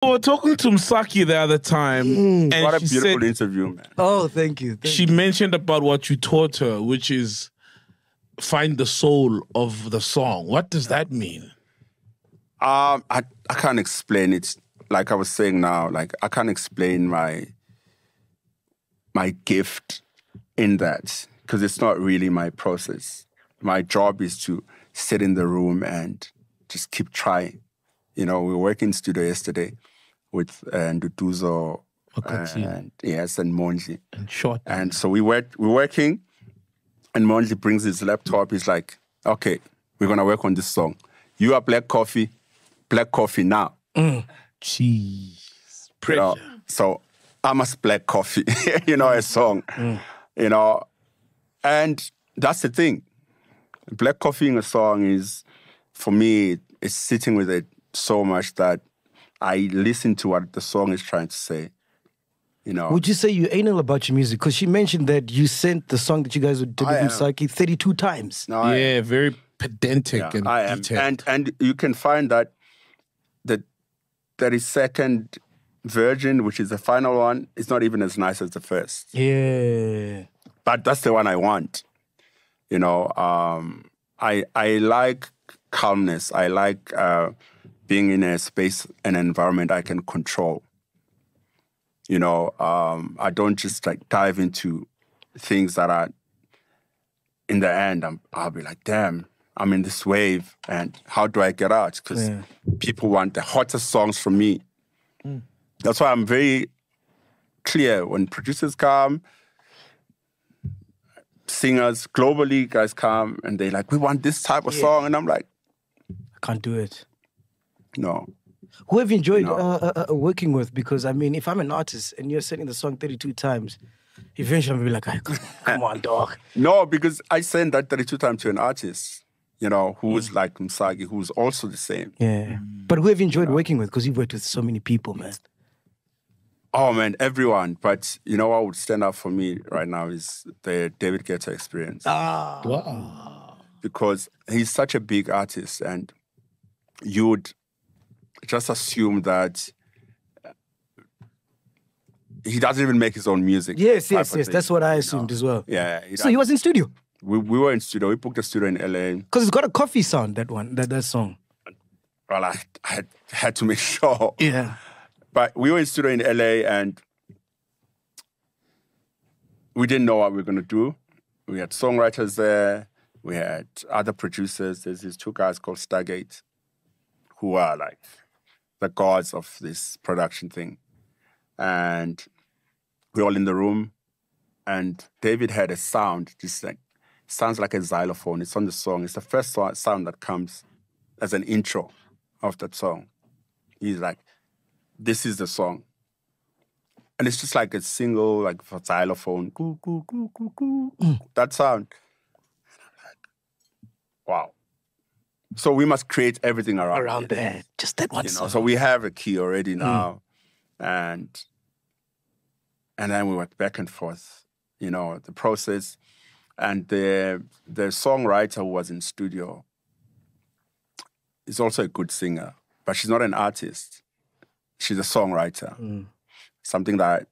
We were talking to Msaki the other time. And What a she beautiful said, interview, man. Oh, thank you. she mentioned about what you taught her, which is find the soul of the song. What does that mean? I can't explain it. Like I was saying now, like I can't explain my gift in that because it's not really my process. My job is to sit in the room and just keep trying. You know, we were working in studio yesterday with Nduduzo and Monji. And short. And so we're working, and Monji brings his laptop. He's like, okay, we're going to work on this song. You are black coffee now. Jeez. You know, so I must black coffee, you know, a song, you know. And that's the thing. Black coffee in a song is, for me, it's sitting with it so much that I listen to what the song is trying to say. You know. Would you say you're anal about your music? Because she mentioned that you sent the song that you guys did with Msaki 32 times. No, yeah, very pedantic and detailed. And you can find that the 32nd version, which is the final one, is not even as nice as the first. Yeah. But that's the one I want. You know, I like calmness. I like being in a space, an environment I can control. You know, I don't just like dive into things that are, in the end, I'll be like, damn, I'm in this wave, and how do I get out? Because people want the hottest songs from me. That's why I'm very clear when producers come, singers globally, guys come, and they like, we want this type of song, and I'm like, I can't do it. No. Who have you enjoyed working with? Because, I mean, if I'm an artist and you're sending the song 32 times, eventually I'm going to be like, come on, dog. No, because I send that 32 times to an artist, you know, who's like Msaki, who's also the same. Yeah. But who have you enjoyed working with? Because you've worked with so many people, man. Oh, man, everyone. But, you know, what would stand out for me right now is the David Guetta experience. Wow. Because he's such a big artist, and you would just assume that he doesn't even make his own music. Yes. That's what I assumed as well. Yeah. So he was in studio? We were in studio. We booked a studio in LA. Because it's got a coffee sound, that song. Well, I had to make sure. Yeah. But we were in studio in LA, and we didn't know what we were going to do. We had songwriters there. We had other producers. There's these two guys called Stargate, who are like the gods of this production thing. And we're all in the room, and David had a sound, just like, sounds like a xylophone. It's on the song. It's the first sound that comes as an intro of that song. He's like, this is the song. And it's just like a single, like, for xylophone. Coo, coo, coo, coo, coo. That sound. And I'm like, wow. So we must create everything around there. Just that one song. So we have a key already now. And then we went back and forth, you know, the process. And the songwriter who was in studio is also a good singer, but she's not an artist. She's a songwriter. Something that,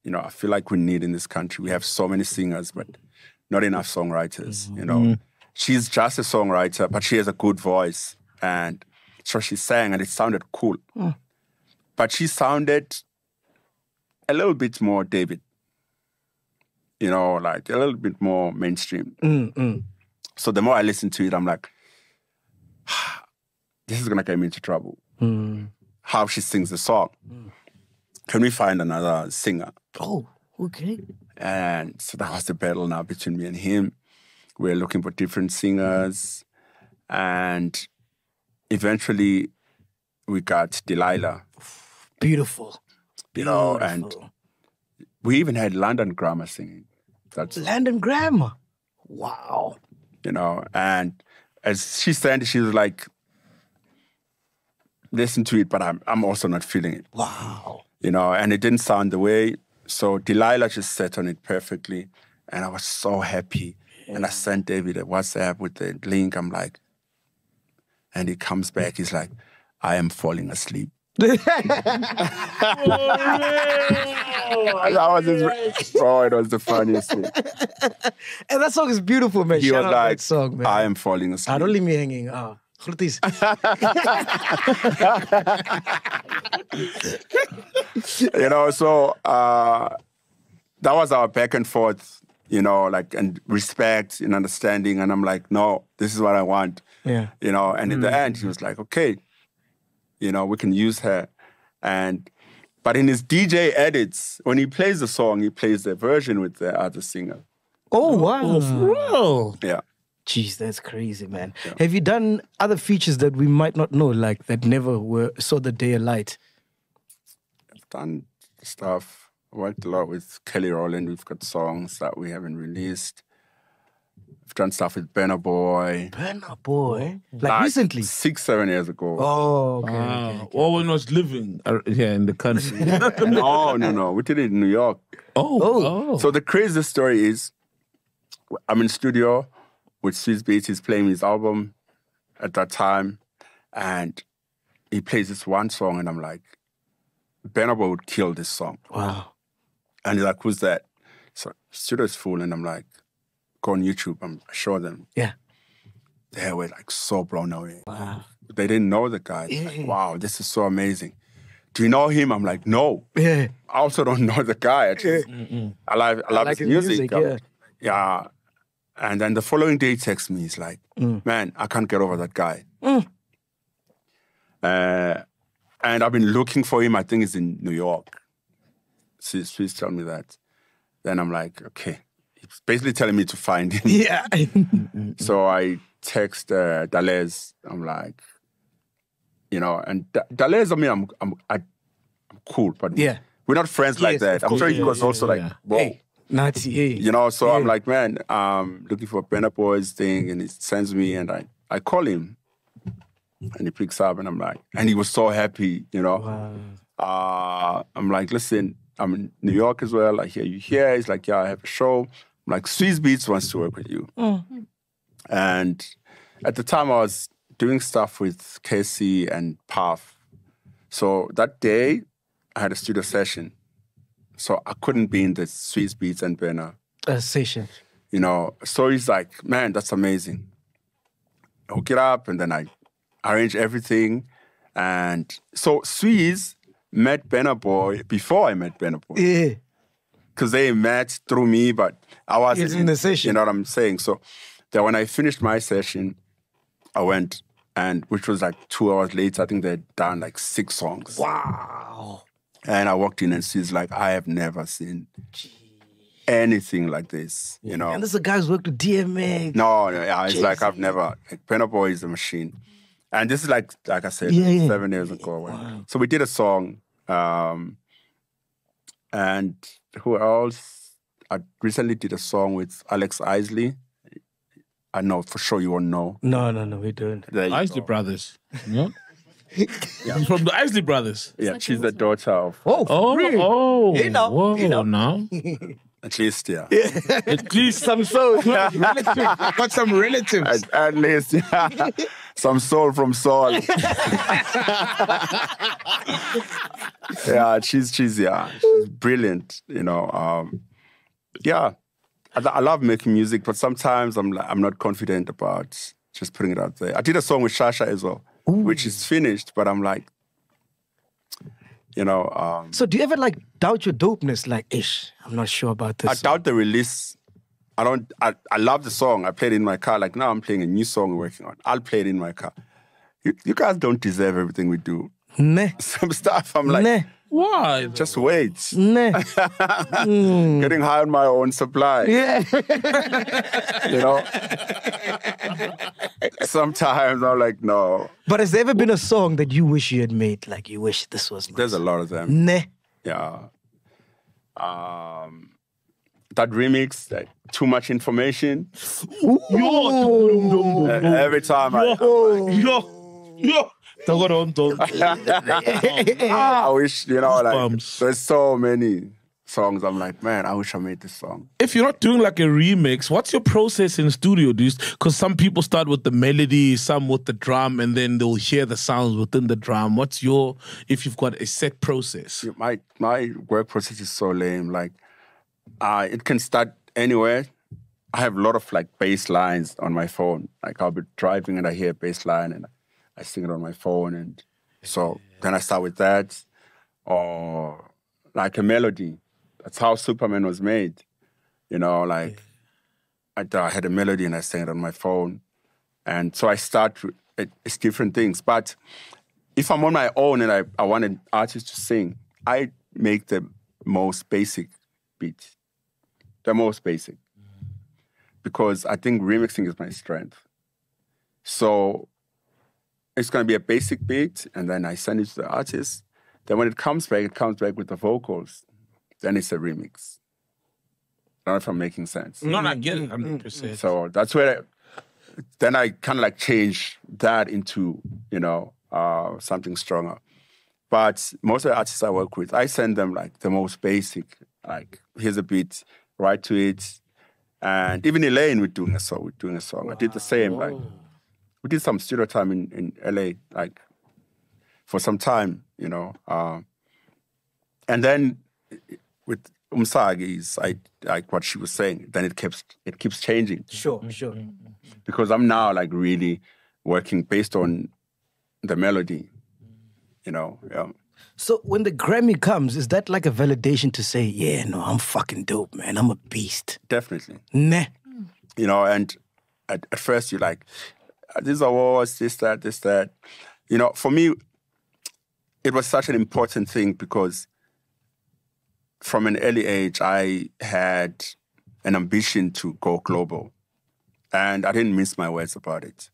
you know, I feel like we need in this country. We have so many singers, but not enough songwriters, you know. She's just a songwriter, but she has a good voice. And so she sang, and it sounded cool. But she sounded a little bit more David. You know, like a little bit more mainstream. So the more I listen to it, I'm like, this is going to get me into trouble. How she sings the song. Can we find another singer? Oh, okay. And so that was the battle now between me and him. We're looking for different singers. And eventually we got Delilah. Beautiful. You know, and we even had London Grammar singing. London Grammar? Wow. You know, and as she sang, she was like, listen to it, but I'm also not feeling it. Wow. You know, and it didn't sound the way. So Delilah just sat on it perfectly. And I was so happy. Yeah. And I sent David a WhatsApp with the link. I'm like, and he comes back. He's like, I am falling asleep. That was his. Oh, it was the funniest thing. And that song is beautiful, man. He Shout was out like, that song, man. I am falling asleep. Don't leave me hanging. Groeties. So that was our back and forth, and respect and understanding. And I'm like, no, this is what I want. Yeah. And in the end, he was like, okay, we can use her. But in his DJ edits, when he plays the song, he plays the version with the other singer. Oh, wow. Oh, for real? Yeah. Jeez, that's crazy, man. Yeah. Have you done other features that we might not know, like that never saw the day of light? I've done stuff. Worked a lot with Kelly Rowland. We've got songs that we haven't released. I've done stuff with BurnaBoy. BurnaBoy? Like recently? 6-7 years ago. Oh, okay. Well, when I was living here in the country. No. We did it in New York. Oh. So the craziest story is, I'm in studio with SwizzBeats. He's playing his album at that time. And he plays this one song, and I'm like, BurnaBoy would kill this song. Wow. And he's like, who's that? So studio's full, and I'm like, go on YouTube. I show them. Yeah. They were like so blown away. Wow. They didn't know the guy. Like, wow, this is so amazing. Do you know him? I'm like, no. Yeah. I also don't know the guy. I love his music. Yeah. And then the following day he texts me. He's like, man, I can't get over that guy. And I've been looking for him. I think he's in New York. Please tell me that. Then I'm like, okay. He's basically telling me to find him. Yeah. So I text Dalez. I'm like, and Dalez, I mean, I'm cool, but we're not friends like that. I'm sure he was also like, whoa. Hey, Nazi, hey. So I'm like, man, looking for BurnaBoy's thing, and he sends me, and I call him. And he picks up, and I'm like, and he was so happy, Wow. I'm like, listen, I'm in New York as well. I hear you here. He's like, yeah, I have a show. I'm like, SwizzBeats wants to work with you. And at the time, I was doing stuff with Casey and Puff. So that day, I had a studio session. So I couldn't be in the SwizzBeats and Burna session. So he's like, man, that's amazing. Hook it up, and then I arrange everything. And so Swizz met BurnaBoy before I met BurnaBoy. Yeah. Because they met through me, but I wasn't in the session. You know what I'm saying? So then when I finished my session, I went, and which was like 2 hours later, I think they'd done like 6 songs. Wow. And I walked in, and she's like, I have never seen anything like this, And this is a guy who's worked with DMX. No, it's like I've never. BurnaBoy is a machine. And this is like I said, 7 years ago. Wow. So we did a song. And who else? I recently did a song with Alex Isley. I know for sure you won't know. No, we don't. Isley Brothers. Yeah. Yeah. From the Isley Brothers. Yeah, she's the daughter of. Really? Whoa, now. At least, yeah. At least Some soul. Got some relatives. At least, yeah. Some soul from soul. Yeah, she's brilliant, Yeah, I love making music, but sometimes I'm not confident about just putting it out there. I did a song with Shasha as well, which is finished, but I'm like, So do you ever doubt your dopeness? I'm not sure about this. I doubt the release. I love the song. I played it in my car. Like now I'm playing a new song we're working on. I'll play it in my car. You guys don't deserve everything we do. Nah. Some stuff I'm like, Nah. why? just wait. Nah. Getting high on my own supply. Yeah. Sometimes I'm like, no. But has there ever been a song that you wish you had made? Like you wish this was There's a lot of them. Nah. Yeah. That remix, like, Too Much Information. Every time I wish, there's so many songs. I'm like, man, I wish I made this song. If you're not doing like a remix, what's your process in studio? Because some people start with the melody, some with the drum, and then they'll hear the sounds within the drum. What's your, if you've got a set process? My work process is so lame. Like, it can start anywhere. I have a lot of like bass lines on my phone. Like I'll be driving and I hear a bass line and I sing it on my phone. And so then I start with that. Or like a melody. That's how Superman was made. You know, like I had a melody and I sang it on my phone. And so I start, it's different things. But if I'm on my own and I want an artist to sing, I make the most basic beat. The most basic. Because I think remixing is my strength. So it's going to be a basic beat, and then I send it to the artist. Then when it comes back with the vocals. Then it's a remix. I don't know if I'm making sense. No, I get it 100%. So that's where then I kind of like change that into, you know, something stronger. But most of the artists I work with, I send them like the most basic, like here's a beat, write to it. And even Elaine, we're doing a song. Wow. I did the same. Like we did some studio time in LA, like for some time, you know. And then with Umsagi's, like what she was saying, then it keeps changing. Sure. Because I'm now like really working based on the melody, you know. Yeah. So when the Grammy comes, is that like a validation to say, yeah, no, I'm fucking dope, man. I'm a beast. Definitely. Nah. You know, and at first you're like, these awards, this, that. You know, for me, it was such an important thing because from an early age, I had an ambition to go global. And I didn't mince my words about it.